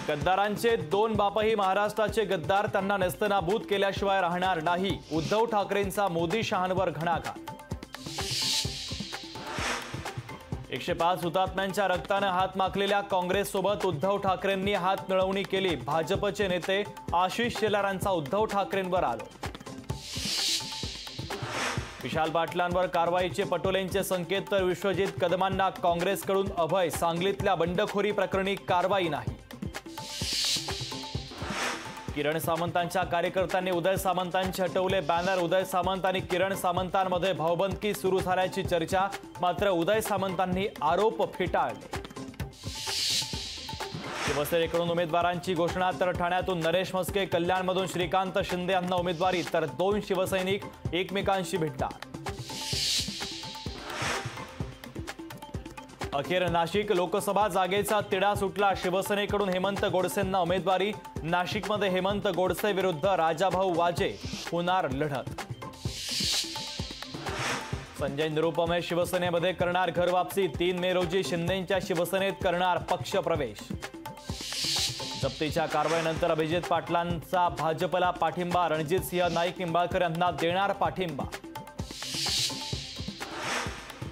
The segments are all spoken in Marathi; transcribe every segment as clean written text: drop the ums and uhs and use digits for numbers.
गद्दारांचे दोन बापही महाराष्ट्राचे गद्दार, त्यांना नेस्तनाबूत केल्याशिवाय राहणार नाही. उद्धव ठाकरेंचा मोदी शहांवर घणाघात. 105 हुतात्म्यांच्या रक्ताने हात माखलेल्या काँग्रेससोबत उद्धव ठाकरेंनी हात मिळवणी केली. भाजपचे नेते आशिष शेलारांचा उद्धव ठाकरेंवर आरोप. विशाल पाटलांवर कारवाईचे पटोलेंचे संकेत, तर विश्वजित कदमांना काँग्रेसकडून अभय. सांगलीतल्या बंडखोरी प्रकरणी कारवाई नाही. किरण सामंतांच्या कार्यकर्त्यांनी उदय सामंतांचे हटवले बॅनर. उदय सामंत आणि किरण सामंतांमध्ये भाऊबंदकी सुरू झाल्याची चर्चा, मात्र उदय सामंतांनी आरोप फेटाळले. शिवसेनेकडून उमेदवारांची घोषणा, तर ठाण्यातून नरेश म्हस्के, कल्याणमधून श्रीकांत शिंदे यांना उमेदवारी, तर 2 शिवसैनिक एकमेकांशी भेटणार. अखेर नाशिक लोकसभा जागेचा तिढा सुटला. शिवसेनेकडून हेमंत गोडसेंना उमेदवारी. नाशिकमध्ये हेमंत गोडसे विरुद्ध राजाभाऊ वाजे होणार लढत. संजय निरुपमे शिवसेनेमध्ये करणार घर वापसी. 3 मे रोजी शिंदेंच्या शिवसेनेत करणार पक्ष प्रवेश. जप्तीच्या कारवाईनंतर अभिजित पाटलांचा भाजपला पाठिंबा. रणजितसिंह नाईक निंबाळकर यांना देणार पाठिंबा.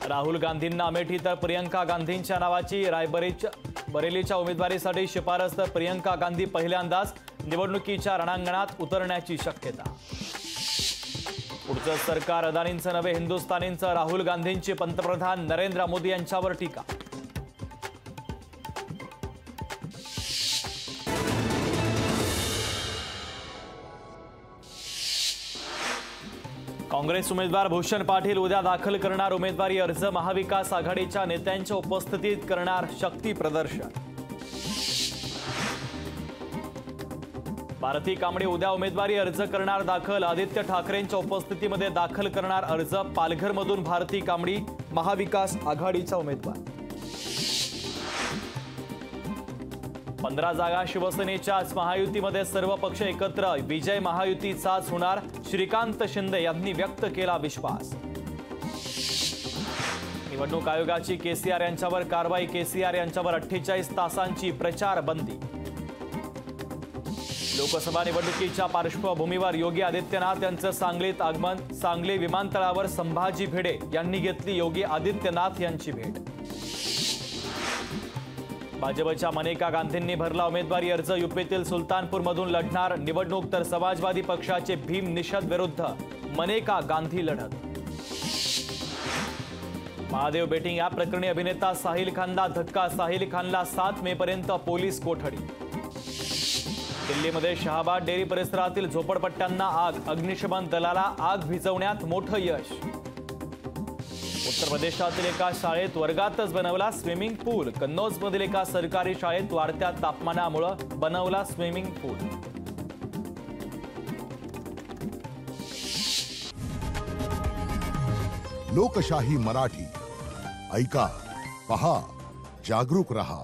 राहुल गांधींना अमेठी, तर प्रियंका गांधींच्या नावाची बरेलीच्या उमेदवारीसाठी शिफारस. तर प्रियंका गांधी पहिल्यांदाच निवडणुकीच्या रणांगणात उतरण्याची शक्यता. पुढचं सरकार अदानींचं नव्हे हिंदुस्थानींचं. राहुल गांधींची पंतप्रधान नरेंद्र मोदी यांच्यावर टीका. काँग्रेस उमेदवार भूषण पाटील उद्या दाखल करणार उमेदवारी अर्ज. महाविकास आघाडीच्या नेत्यांच्या उपस्थितीत करणार शक्ती प्रदर्शन. भारती कांबळे उद्या उमेदवारी अर्ज करणार दाखल. आदित्य ठाकरेंच्या उपस्थितीमध्ये दाखल करणार अर्ज. पालघरमधून भारती कांबळे महाविकास आघाडीचा उमेदवार. 15 जागा शिवसेनेच्याच. महायुतीमध्ये सर्व पक्ष एकत्र. विजय महायुतीचाच होणार. श्रीकांत शिंदे यांनी व्यक्त केला विश्वास. निवडणूक आयोगाची केसीआर यांच्यावर कारवाई. केसीआर यांच्यावर 48 तासांची प्रचार बंदी. लोकसभा निवडणुकीच्या पार्श्वभूमीवर योगी आदित्यनाथ यांचं सांगलीत आगमन. सांगली विमानतळावर संभाजी भिडे यांनी घेतली योगी आदित्यनाथ यांची भेट. भाजपच्या मनेका गांधींनी भरला उमेदवारी अर्ज. युपीतील सुलतानपूरमधून लढणार निवडणूक, तर समाजवादी पक्षाचे भीम निषद विरुद्ध मनेका गांधी लढत. महादेव बेटिंग या प्रकरणी अभिनेता साहिल खानला धक्का. साहिल खानला 7 मे पर्यंत पोलीस कोठडी. दिल्लीमध्ये शहाबाद डेअरी परिसरातील झोपडपट्ट्यांना आग. अग्निशमन दलाला आग विझवण्यात मोठं यश. उत्तर प्रदेशातील एका शाळेत वर्गातच बनवला स्विमिंग पूल. कन्नौजमधील एका सरकारी शाळेत वाढत्या तापमानामुळे बनवला स्विमिंग पूल. लोकशाही मराठी ऐका, पहा, जागरूक रहा.